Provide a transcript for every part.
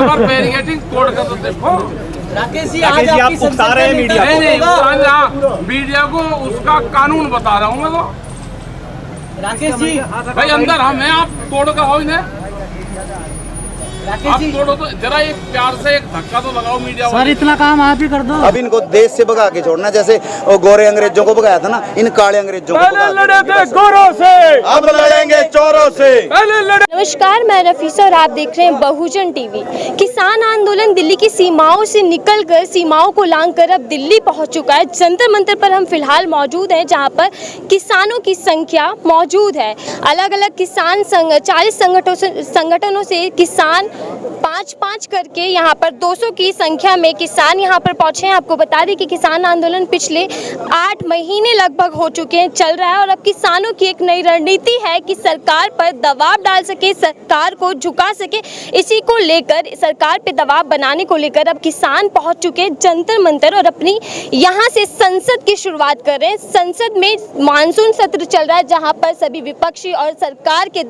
बार barricading तोड़ कर तो देखो। राकेश जी आज आप उकसा रहे हैं मीडिया को। नहीं, मीडिया को उसका कानून बता रहा हूँ मैं तो। राकेश जी भाई अंदर हम हैं, आप तोड़ का हो इन्हें, आप तोड़ो तो जरा एक प्यार से एक धक्का तो लगाओ मीडिया सर, इतना काम आप ही कर दो। अब इनको देश से भगा के छोड़ना, जैसे वो गोरे अंग्रेजों को भगाया था ना, इन काले अंग्रेजों को पहले लड़े थे गोरों से, अब लड़ेंगे चोरों से। पहले लड़े। नमस्कार, मैं रफीसा और आप देख रहे हैं बहुजन टीवी। किसान आंदोलन दिल्ली की सीमाओं से निकलकर सीमाओं को लांघकर अब दिल्ली पहुंच चुका है। जंतर मंतर पर हम फिलहाल मौजूद हैं, जहां पर किसानों की संख्या मौजूद है। अलग अलग किसान 40 संगठनों से किसान 5-5 करके यहाँ पर 200 की संख्या में किसान यहाँ पर पहुँचे हैं। आपको बता दें कि किसान आंदोलन पिछले 8 महीने लगभग हो चुके हैं, चल रहा है। और अब किसानों की एक नई रणनीति है कि सरकार पर दबाव डाल सके, सरकार को झुका सके। इसी को लेकर, सरकार पे दबाव बनाने को लेकर अब किसान पहुँच चुके हैं जंतर मंतर और अपनी यहाँ से संसद की शुरुआत कर रहे हैं। संसद में मानसून सत्र चल रहा है, जहाँ पर सभी विपक्षी और सरकार के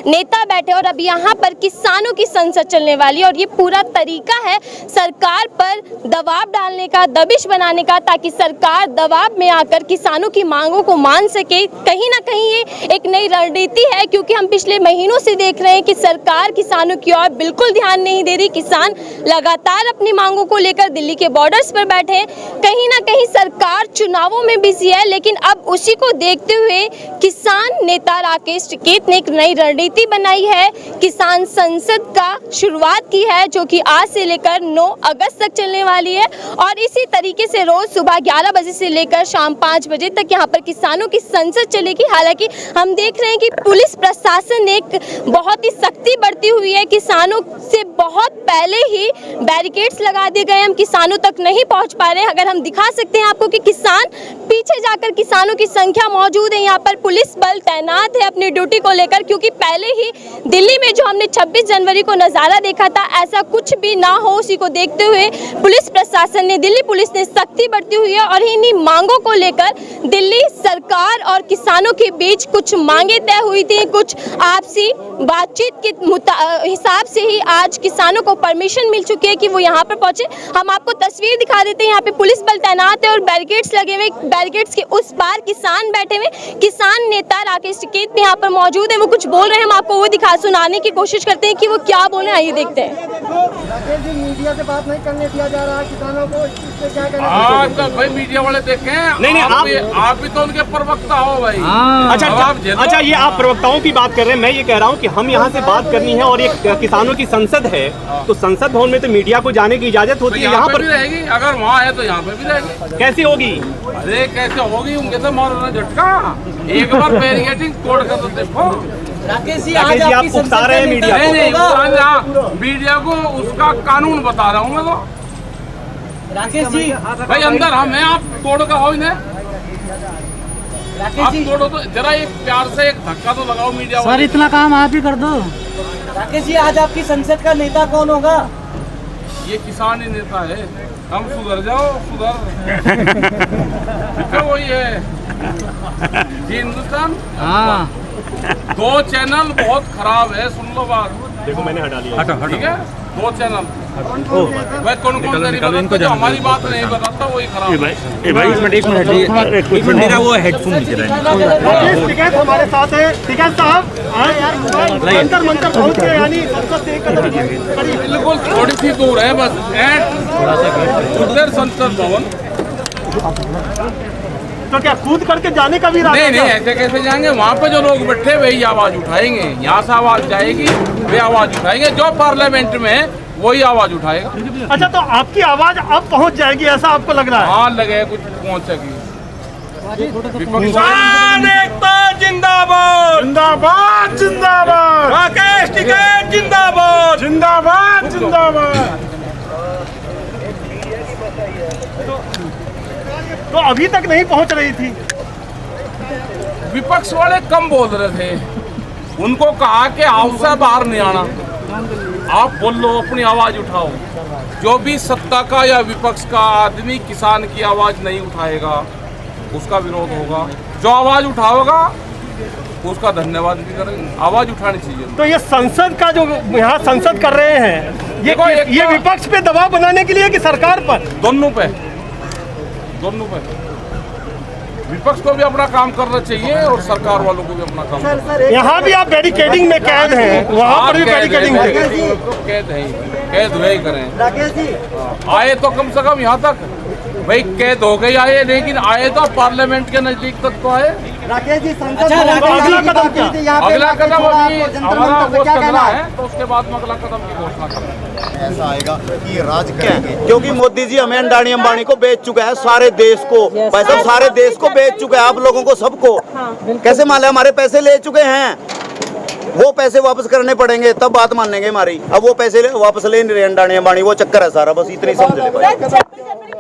नेता बैठे, और अब यहाँ पर किसानों की संसद चलने वाली। और ये पूरा तरीका है सरकार पर दबाव डालने का, दबिश बनाने का, ताकि सरकार दबाव में आकर किसानों की मांगों को मान सके। कहीं ना कहीं ये एक नई रणनीति है, क्योंकि हम पिछले महीनों से देख रहे हैं कि सरकार किसानों की ओर बिल्कुल ध्यान नहीं दे रही। किसान लगातार अपनी मांगों को लेकर दिल्ली के बॉर्डर्स पर बैठे हैं। कहीं ना कहीं सरकार चुनावों में बिजी है, लेकिन अब उसी को देखते हुए किसान नेता राकेश टिकैत ने एक नई रणनीति बनाई है। किसान संसद का शुरुआत की है, जो कि आज से लेकर 9 अगस्त तक चलने वाली है। और इसी तरीके से रोज सुबह 11 बजे से लेकर शाम 5 बजे तक यहाँ पर किसानों की संसद चलेगी। हालांकि हम देख रहे हैं कि पुलिस प्रशासन ने एक बहुत ही सख्ती बरती हुई है। किसानों से बहुत पहले ही बैरिकेड्स लगा दिए गए, हम किसानों तक नहीं पहुँच पा रहे हैं। अगर हम दिखा सकते हैं आपको कि किसान पीछे जाकर किसानों की संख्या मौजूद है। यहाँ पर पुलिस बल तैनात है अपनी ड्यूटी को लेकर, क्योंकि पहले ही दिल्ली में जो हमने 26 जनवरी को नज़ारा देखा था, ऐसा कुछ भी ना हो, उसी को देखते हुए पुलिस प्रशासन ने, दिल्ली पुलिस ने सख्ती बरती हुई है। और इन्हीं मांगों को लेकर दिल्ली सरकार और किसानों के बीच कुछ मांगे तय हुई थी। कुछ आपसी बातचीत के हिसाब से ही आज किसानों को परमिशन मिल चुकी है कि वो यहाँ पर पहुंचे। हम आपको तस्वीर दिखा देते हैं। यहाँ पे पुलिस बल तैनात है और बैरिकेड्स लगे हुए। बैरिकेड्स के उस पार किसान बैठे हुए। किसान नेता राकेश टिकैत भी यहाँ पर मौजूद है, वो कुछ बोल रहे हैं। हम आपको वो सुनाने की कोशिश करते हैं कि वो क्या बोले। आइए देखते हैं। राकेश जी, मीडिया से बात नहीं करने दिया जा रहा है किसानों को, इससे क्या कहना? आज तक भाई मीडिया वाले देखें, नहीं, आप भी तो उनके प्रवक्ता हो भाई। अच्छा, ये आप प्रवक्ताओं की बात कर रहे हैं, मैं ये कह रहा हूँ कि हम यहाँ से बात करनी है और ये किसानों की संसद है, तो संसद भवन में तो मीडिया को जाने की इजाजत होती है। यहाँ पर भी रहेगी, अगर वहाँ है तो यहाँ पे भी रहेगी। कैसे होगी? अरे कैसे होगी, उनके तो मारो झटका। एक बार बैरिकेडिंग तोड़ कर तो देखो। राकेश जी आज आप उकसा रहे हैं मीडिया को। नहीं, मीडिया को उसका कानून बता रहा हूँ मैं तो। राकेश जी भाई अंदर हम हैं, आप तोड़ का हो इन्हें, आप तोड़ो तो जरा एक प्यार से एक धक्का तो लगाओ मीडिया सर, इतना काम आप ही कर दो। राकेश जी आज आपकी संसद का नेता कौन होगा? ये किसान ही नेता है। हम सुधर जाओ, सुधर वही है जी हिंदुस्तान। हाँ, 2 चैनल बहुत खराब है, सुन लो बात। देखो मैंने हटा लिया। ठीक है, 2 चैनल भाई कौन से जो हमारी बात नहीं बताता वही खराब है। मेरा वो हेडफोन नीचे टिकैत हमारे साथ है। टिकैत साहब, जंतर मंतर पहुंच गए, यानी संसद से बिल्कुल थोड़ी सी दूर है बस, उधर संसद भवन। तो क्या कूद करके जाने का भी नहीं, ऐसे कैसे जाएंगे? वहाँ पे जो लोग बैठे वही आवाज उठाएंगे। यहाँ से आवाज जाएगी, वे आवाज उठाएंगे। जो पार्लियामेंट में वही आवाज उठाएगा। अच्छा, तो आपकी आवाज अब पहुंच जाएगी, ऐसा आपको लग रहा है? हाँ, लगे कुछ पहुंचेगी। किसान एकता जिंदाबाद, जिंदाबाद जिंदाबाद। राकेश टिकैत जिंदाबाद, जिंदाबाद जिंदाबाद। तो अभी तक नहीं पहुंच रही थी। विपक्ष वाले कम बोल रहे थे, उनको कहा कि हाउस से बाहर नहीं आना, आप बोल लो, अपनी आवाज उठाओ। जो भी सत्ता का या विपक्ष का आदमी किसान की आवाज नहीं उठाएगा, उसका विरोध होगा। जो आवाज उठाओगा उसका धन्यवाद भी करेंगे। आवाज उठानी चाहिए। तो ये संसद का जो यहाँ संसद कर रहे हैं देखो, ये विपक्ष पे दबाव बनाने के लिए कि सरकार पर? दोनों पे विपक्ष को भी अपना काम करना चाहिए और सरकार वालों को भी अपना काम करना चाहिए। यहाँ भी आप बैरिकेडिंग में कैद हैं, वहाँ पर भी बैरिकेडिंग थे। कैद है, कैद हुए ही करें। आए तो कम से कम यहाँ तक भाई कैद हो गई आए, लेकिन आए तो पार्लियामेंट के नजदीक तक तो आए। राकेश जी, संसद अच्छा, अगला कदम क्या? अगला कदम अभी हमारा वो चल रहा है, तो उसके बाद में अगला कदम की घोषणा करेंगे। ऐसा आएगा कि राज करेंगे, क्योंकि मोदी जी हमें अंडानी अंबानी को बेच चुका है, सारे देश को, भाई साहब सारे देश को बेच चुका है, आप लोगों को सबको। कैसे मान ले, हमारे पैसे ले चुके हैं, वो पैसे वापस करने पड़ेंगे तब बात मानेंगे हमारी। अब वो पैसे वापस ले नहीं रहे अंडानी अंबानी, वो चक्कर है सारा, बस इतनी समझ ले भाई।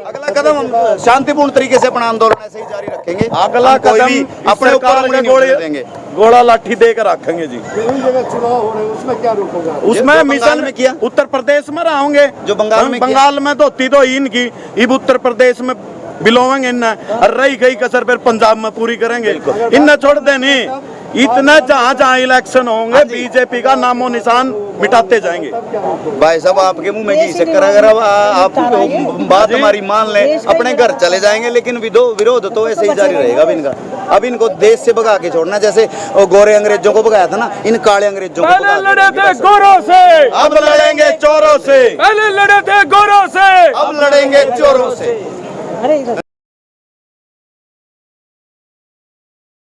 अगला कदम हम शांतिपूर्ण तरीके से अपना आंदोलन ऐसे ही जारी रखेंगे। अगला कदम भी अपने ऊपर देंगे, गोला लाठी देकर रखेंगे जी। चुनाव हो रहे हैं, उसमें क्या रोकोगे? उसमें बंगाल मिसाल में किया, उत्तर प्रदेश में रहोगे, जो बंगाल में बंगाल में तो थी तो इनकी, अब उत्तर प्रदेश में बिलोवेंगे इन, और रही गई कसर फिर पंजाब में पूरी करेंगे। इन छोड़ देनी, इतना जहाँ जहाँ इलेक्शन होंगे बीजेपी का नामो निशान मिटाते जाएंगे। भाई साहब आपके मुंह में घी शक्कर, अगर अब आप बात हमारी मान लें अपने घर चले जाएंगे, लेकिन विरोध तो ऐसे ही जारी रहेगा। अब इनका, अब इनको देश से भगा के छोड़ना, जैसे वो गोरे अंग्रेजों को भगाया था ना, इन काले अंग्रेजों को पहले लड़े थे गोरों से, अब लड़ेंगे चोरों से। पहले लड़े थे गोरों से, अब लड़ेंगे चोरों से।